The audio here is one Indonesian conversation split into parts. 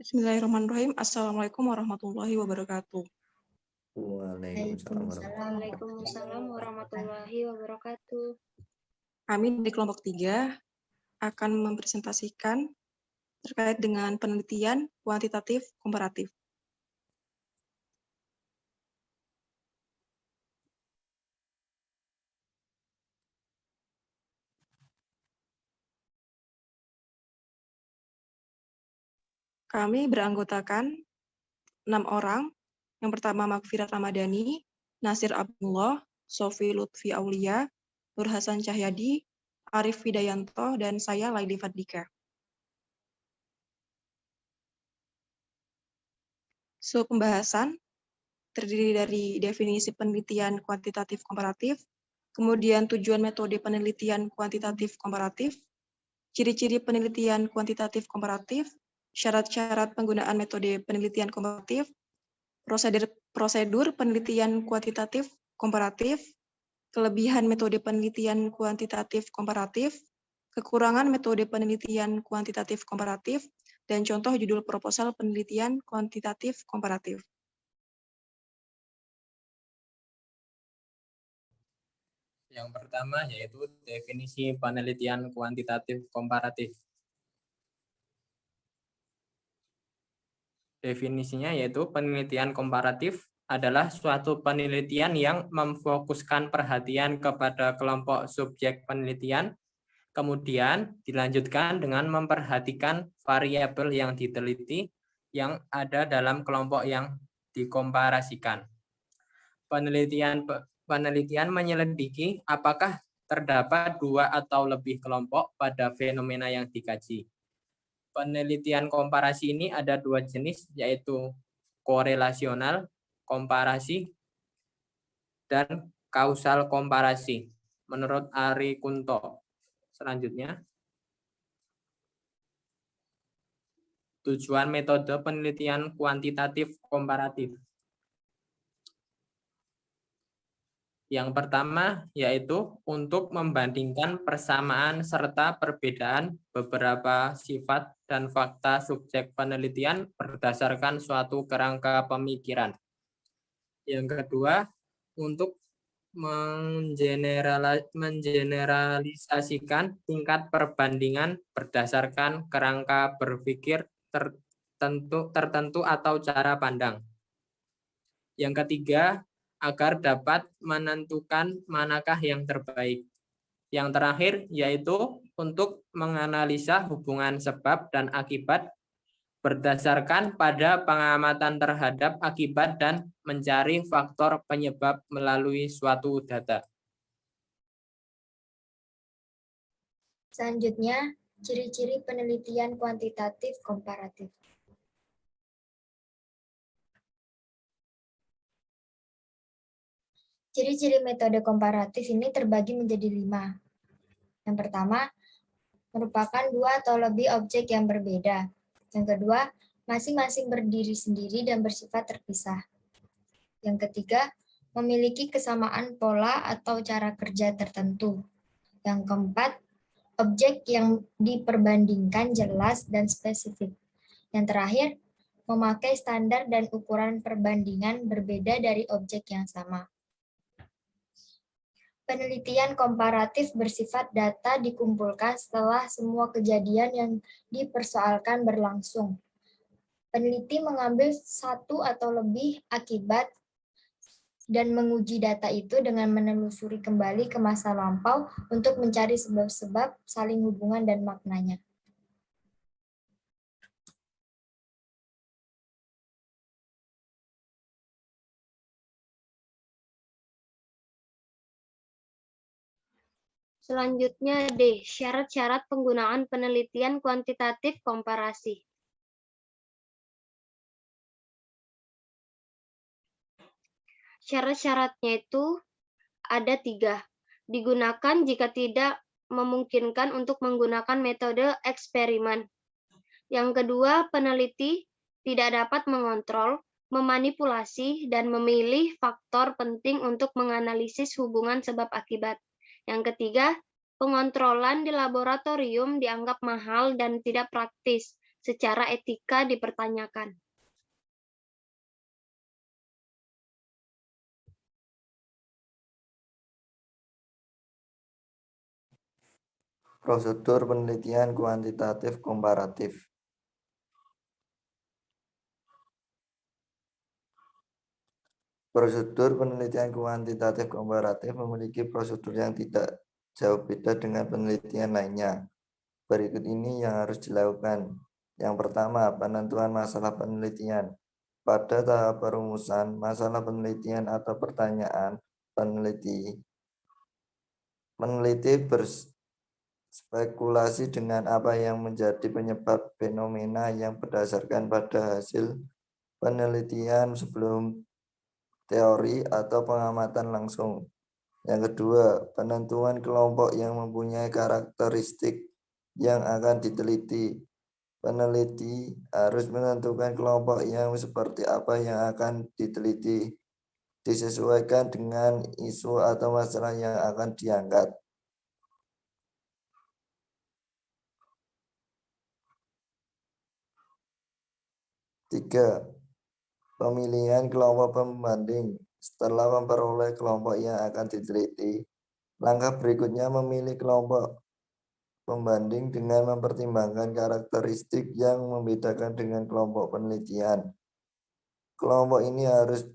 Bismillahirrahmanirrahim. Assalamualaikum warahmatullahi wabarakatuh. Waalaikumsalam warahmatullahi wabarakatuh. Kami di kelompok 3 akan mempresentasikan terkait dengan penelitian kuantitatif komparatif. Kami beranggotakan 6 orang. Yang pertama Magfirat Ramadhani, Nasir Abdullah, Sofi Lutfi Aulia, Nur Hasan Cahyadi, Arif Widayanto, dan saya Laili Fadlika. Pembahasan terdiri dari definisi penelitian kuantitatif komparatif, kemudian tujuan metode penelitian kuantitatif komparatif, ciri-ciri penelitian kuantitatif komparatif, syarat-syarat penggunaan metode penelitian komparatif, prosedur penelitian kuantitatif komparatif, kelebihan metode penelitian kuantitatif komparatif, kekurangan metode penelitian kuantitatif komparatif, dan contoh judul proposal penelitian kuantitatif komparatif. Yang pertama yaitu definisi penelitian kuantitatif komparatif. Definisinya yaitu penelitian komparatif adalah suatu penelitian yang memfokuskan perhatian kepada kelompok subjek penelitian, kemudian dilanjutkan dengan memperhatikan variabel yang diteliti yang ada dalam kelompok yang dikomparasikan. Penelitian menyelidiki apakah terdapat 2 atau lebih kelompok pada fenomena yang dikaji. Penelitian komparasi ini ada 2 jenis, yaitu korelasional komparasi dan kausal komparasi, menurut Ari Kunto. Selanjutnya, tujuan metode penelitian kuantitatif komparatif. Yang pertama yaitu untuk membandingkan persamaan serta perbedaan beberapa sifat dan fakta subjek penelitian berdasarkan suatu kerangka pemikiran. Yang kedua, untuk mengeneralisasikan tingkat perbandingan berdasarkan kerangka berpikir tertentu atau cara pandang. Yang ketiga, agar dapat menentukan manakah yang terbaik. Yang terakhir yaitu untuk menganalisa hubungan sebab dan akibat berdasarkan pada pengamatan terhadap akibat dan mencari faktor penyebab melalui suatu data. Selanjutnya, ciri-ciri penelitian kuantitatif komparatif. Ciri-ciri metode komparatif ini terbagi menjadi 5. Yang pertama, merupakan 2 atau lebih objek yang berbeda. Yang kedua, masing-masing berdiri sendiri dan bersifat terpisah. Yang ketiga, memiliki kesamaan pola atau cara kerja tertentu. Yang keempat, objek yang diperbandingkan jelas dan spesifik. Yang terakhir, memakai standar dan ukuran perbandingan berbeda dari objek yang sama. Penelitian komparatif bersifat data dikumpulkan setelah semua kejadian yang dipersoalkan berlangsung. Peneliti mengambil 1 atau lebih akibat dan menguji data itu dengan menelusuri kembali ke masa lampau untuk mencari sebab-sebab, saling hubungan, dan maknanya. Selanjutnya D. Syarat-syarat penggunaan penelitian kuantitatif komparasi. Syarat-syaratnya itu ada 3. Digunakan jika tidak memungkinkan untuk menggunakan metode eksperimen. Yang kedua, peneliti tidak dapat mengontrol, memanipulasi, dan memilih faktor penting untuk menganalisis hubungan sebab akibat. Yang ketiga, pengontrolan di laboratorium dianggap mahal dan tidak praktis, secara etika dipertanyakan. Prosedur penelitian kuantitatif komparatif. Prosedur penelitian kuantitatif komparatif memiliki prosedur yang tidak jauh beda dengan penelitian lainnya. Berikut ini yang harus dilakukan. Yang pertama, penentuan masalah penelitian. Pada tahap perumusan masalah penelitian atau pertanyaan, peneliti berspekulasi dengan apa yang menjadi penyebab fenomena yang berdasarkan pada hasil penelitian sebelum teori atau pengamatan langsung. Yang kedua, penentuan kelompok yang mempunyai karakteristik yang akan diteliti. Peneliti harus menentukan kelompok yang seperti apa yang akan diteliti, disesuaikan dengan isu atau masalah yang akan diangkat. Tiga, pemilihan kelompok pembanding. Setelah memperoleh kelompok yang akan diteliti, langkah berikutnya memilih kelompok pembanding dengan mempertimbangkan karakteristik yang membedakan dengan kelompok penelitian. Kelompok ini harus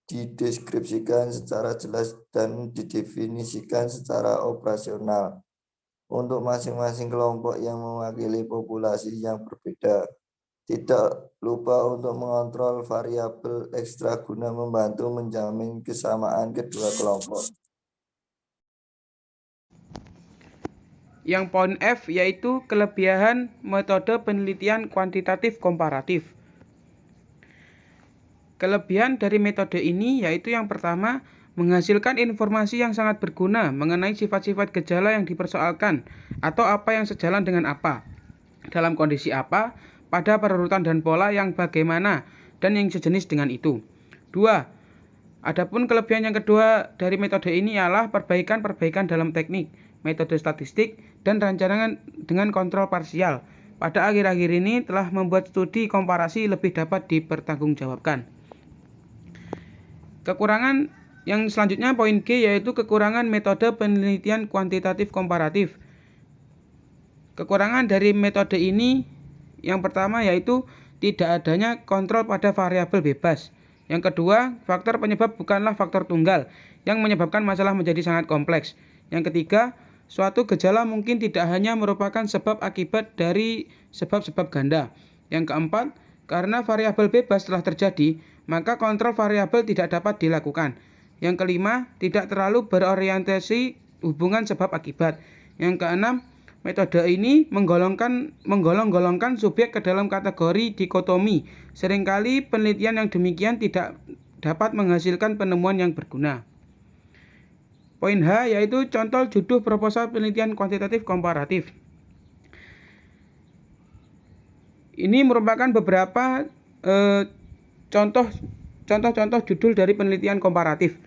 dideskripsikan secara jelas dan didefinisikan secara operasional untuk masing-masing kelompok yang mewakili populasi yang berbeda. Tidak lupa untuk mengontrol variabel ekstra guna membantu menjamin kesamaan kedua kelompok. Yang poin F yaitu kelebihan metode penelitian kuantitatif komparatif. Kelebihan dari metode ini yaitu yang pertama, menghasilkan informasi yang sangat berguna mengenai sifat-sifat gejala yang dipersoalkan atau apa yang sejalan dengan apa, dalam kondisi apa, pada perurutan dan pola yang bagaimana, dan yang sejenis dengan itu. 2. Adapun kelebihan yang kedua dari metode ini ialah perbaikan-perbaikan dalam teknik, metode statistik, dan rancangan dengan kontrol parsial. Pada akhir-akhir ini telah membuat studi komparasi lebih dapat dipertanggungjawabkan. Kekurangan yang selanjutnya poin G yaitu kekurangan metode penelitian kuantitatif komparatif. Kekurangan dari metode ini yang pertama yaitu tidak adanya kontrol pada variabel bebas. Yang kedua, faktor penyebab bukanlah faktor tunggal yang menyebabkan masalah menjadi sangat kompleks. Yang ketiga, suatu gejala mungkin tidak hanya merupakan sebab akibat dari sebab-sebab ganda. Yang keempat, karena variabel bebas telah terjadi, maka kontrol variabel tidak dapat dilakukan. Yang kelima, tidak terlalu berorientasi hubungan sebab akibat. Yang keenam, metode ini menggolong-golongkan subjek ke dalam kategori dikotomi. Seringkali penelitian yang demikian tidak dapat menghasilkan penemuan yang berguna. Poin H yaitu contoh judul proposal penelitian kuantitatif komparatif. Ini merupakan beberapa contoh-contoh judul dari penelitian komparatif.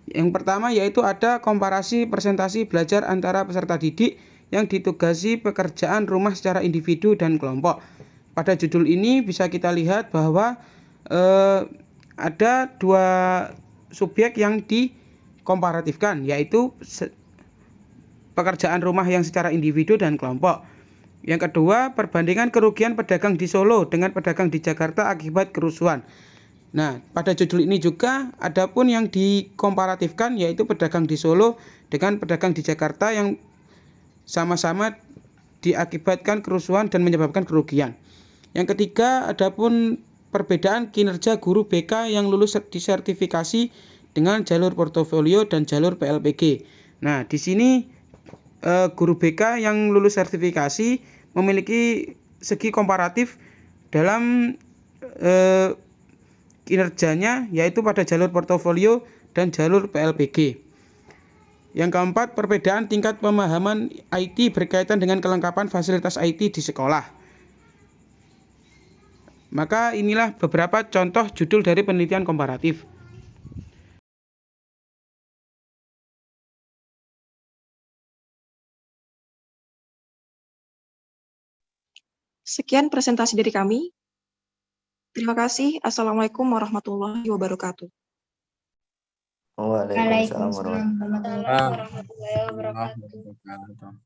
Yang pertama yaitu ada komparasi presentasi belajar antara peserta didik yang ditugasi pekerjaan rumah secara individu dan kelompok. Pada judul ini bisa kita lihat bahwa ada dua subjek yang dikomparatifkan, yaitu pekerjaan rumah yang secara individu dan kelompok. Yang kedua, perbandingan kerugian pedagang di Solo dengan pedagang di Jakarta akibat kerusuhan. Nah, pada judul ini juga adapun yang dikomparatifkan yaitu pedagang di Solo dengan pedagang di Jakarta yang sama-sama diakibatkan kerusuhan dan menyebabkan kerugian. Yang ketiga, adapun perbedaan kinerja guru BK yang lulus disertifikasi dengan jalur portofolio dan jalur PLPG. Nah, di sini guru BK yang lulus sertifikasi memiliki segi komparatif dalam kinerjanya yaitu pada jalur portofolio dan jalur PLPG. Yang keempat, perbedaan tingkat pemahaman IT berkaitan dengan kelengkapan fasilitas IT di sekolah. Maka inilah beberapa contoh judul dari penelitian komparatif. Sekian presentasi dari kami. Terima kasih. Assalamualaikum warahmatullahi wabarakatuh. Waalaikumsalam Waalaikumsalam warahmatullahi warahmatullahi Warahmatullahi wabarakatuh. wabarakatuh.